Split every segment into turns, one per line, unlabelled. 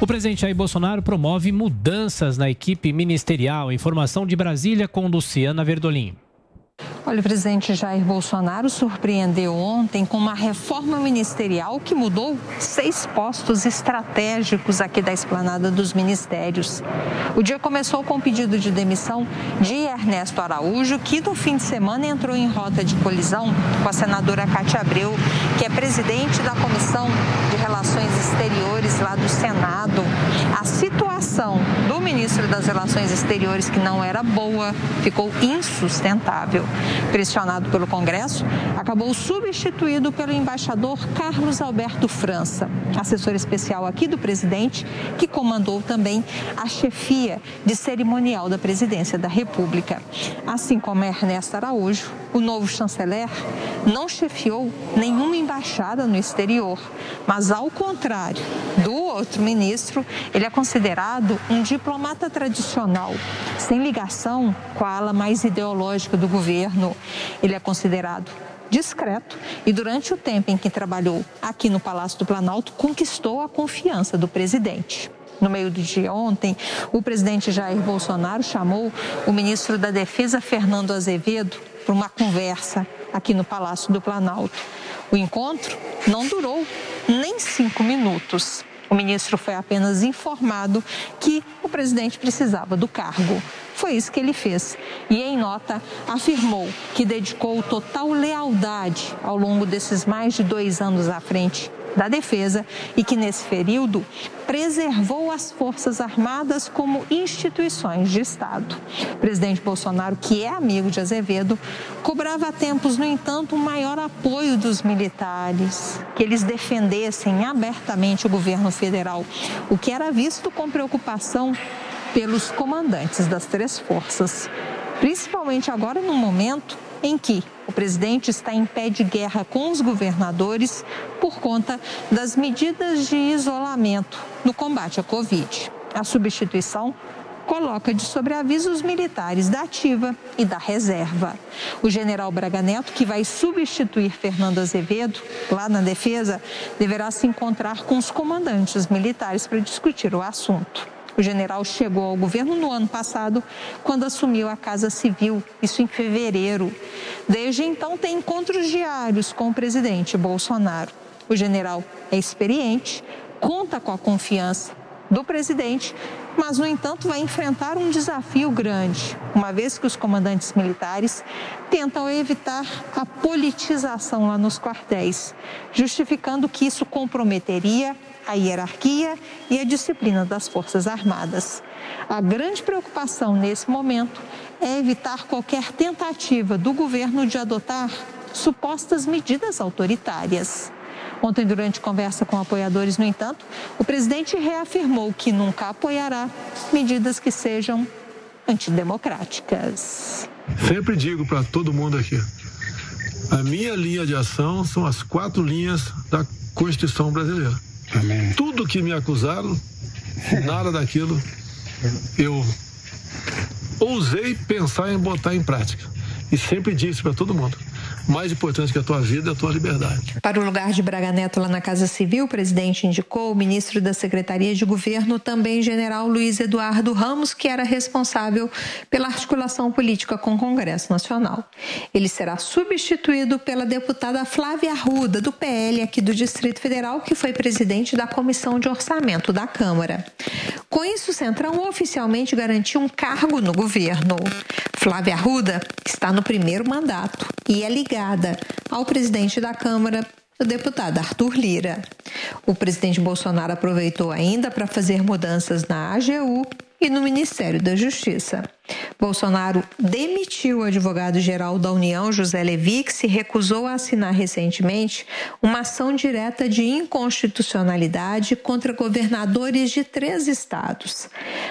O presidente Jair Bolsonaro promove mudanças na equipe ministerial. Informação de Brasília com Luciana Verdolim.
Olha, o presidente Jair Bolsonaro surpreendeu ontem com uma reforma ministerial que mudou 6 postos estratégicos aqui da esplanada dos ministérios. O dia começou com o pedido de demissão de Ernesto Araújo, que no fim de semana entrou em rota de colisão com a senadora Cátia Abreu, que é presidente da Comissão de Relações Exteriores lá do Senado. A situação do ministro das Relações Exteriores, que não era boa, ficou insustentável. Pressionado pelo Congresso, acabou substituído pelo embaixador Carlos Alberto França, assessor especial aqui do presidente, que comandou também a chefia de cerimonial da presidência da República. Assim como Ernesto Araújo, o novo chanceler não chefiou nenhuma embaixada no exterior, mas ao contrário do outro ministro, ele é considerado um diplomata tradicional, sem ligação com a ala mais ideológica do governo. Ele é considerado discreto e, durante o tempo em que trabalhou aqui no Palácio do Planalto, conquistou a confiança do presidente. No meio do dia ontem, o presidente Jair Bolsonaro chamou o ministro da Defesa, Fernando Azevedo, para uma conversa aqui no Palácio do Planalto. O encontro não durou nem 5 minutos. O ministro foi apenas informado que o presidente precisava do cargo. Foi isso que ele fez. E, em nota, afirmou que dedicou total lealdade ao longo desses mais de 2 anos à frente da defesa e que, nesse período, preservou as Forças Armadas como instituições de Estado. O presidente Bolsonaro, que é amigo de Azevedo, cobrava há tempos, no entanto, um maior apoio dos militares, que eles defendessem abertamente o governo federal, o que era visto com preocupação pelos comandantes das 3 forças, principalmente agora no momento em que o presidente está em pé de guerra com os governadores por conta das medidas de isolamento no combate à Covid. A substituição coloca de sobreaviso os militares da ativa e da reserva. O general Braga Neto, que vai substituir Fernando Azevedo lá na defesa, deverá se encontrar com os comandantes militares para discutir o assunto. O general chegou ao governo no ano passado, quando assumiu a Casa Civil, isso em fevereiro. Desde então, tem encontros diários com o presidente Bolsonaro. O general é experiente, conta com a confiança do presidente, mas, no entanto, vai enfrentar um desafio grande, uma vez que os comandantes militares tentam evitar a politização lá nos quartéis, justificando que isso comprometeria a hierarquia e a disciplina das Forças Armadas. A grande preocupação nesse momento é evitar qualquer tentativa do governo de adotar supostas medidas autoritárias. Ontem, durante conversa com apoiadores, no entanto, o presidente reafirmou que nunca apoiará medidas que sejam antidemocráticas.
Sempre digo para todo mundo aqui, a minha linha de ação são as 4 linhas da Constituição brasileira. Amém. Tudo que me acusaram, nada daquilo eu ousei pensar em botar em prática. E sempre disse para todo mundo, mais importante que a tua vida é a tua liberdade.
Para o lugar de Braga Neto lá na Casa Civil, o presidente indicou o ministro da Secretaria de Governo, também general Luiz Eduardo Ramos, que era responsável pela articulação política com o Congresso Nacional. Ele será substituído pela deputada Flávia Arruda, do PL aqui do Distrito Federal, que foi presidente da Comissão de Orçamento da Câmara. Com isso, o Centrão oficialmente garantiu um cargo no governo. Flávia Arruda está no primeiro mandato e é ligada ao presidente da Câmara, o deputado Arthur Lira. O presidente Bolsonaro aproveitou ainda para fazer mudanças na AGU e no Ministério da Justiça. Bolsonaro demitiu o advogado-geral da União, José Levi, que se recusou a assinar recentemente uma ação direta de inconstitucionalidade contra governadores de 3 estados.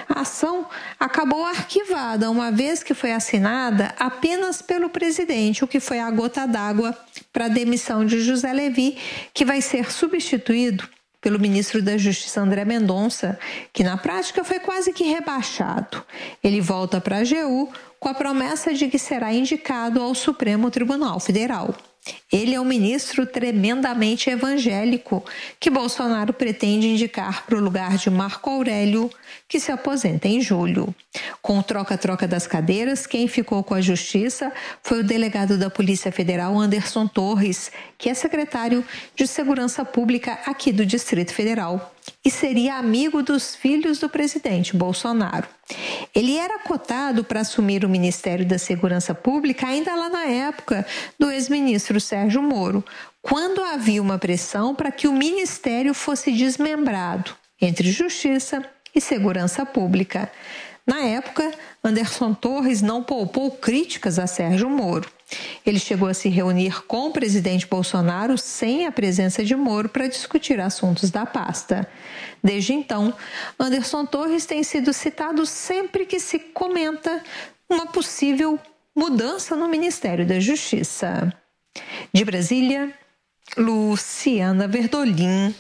A ação acabou arquivada, uma vez que foi assinada apenas pelo presidente, o que foi a gota d'água para a demissão de José Levi, que vai ser substituído pelo ministro da Justiça, André Mendonça, que na prática foi quase que rebaixado. Ele volta para a AGU com a promessa de que será indicado ao Supremo Tribunal Federal. Ele é um ministro tremendamente evangélico que Bolsonaro pretende indicar para o lugar de Marco Aurélio, que se aposenta em julho. Com o troca-troca das cadeiras, quem ficou com a justiça foi o delegado da Polícia Federal, Anderson Torres, que é secretário de Segurança Pública aqui do Distrito Federal e seria amigo dos filhos do presidente Bolsonaro. Ele era cotado para assumir o Ministério da Segurança Pública ainda lá na época do ex-ministro Sérgio Moro, quando havia uma pressão para que o ministério fosse desmembrado entre Justiça e Segurança Pública. Na época, Anderson Torres não poupou críticas a Sérgio Moro. Ele chegou a se reunir com o presidente Bolsonaro sem a presença de Moro para discutir assuntos da pasta. Desde então, Anderson Torres tem sido citado sempre que se comenta uma possível mudança no Ministério da Justiça. De Brasília, Luciana Verdolim.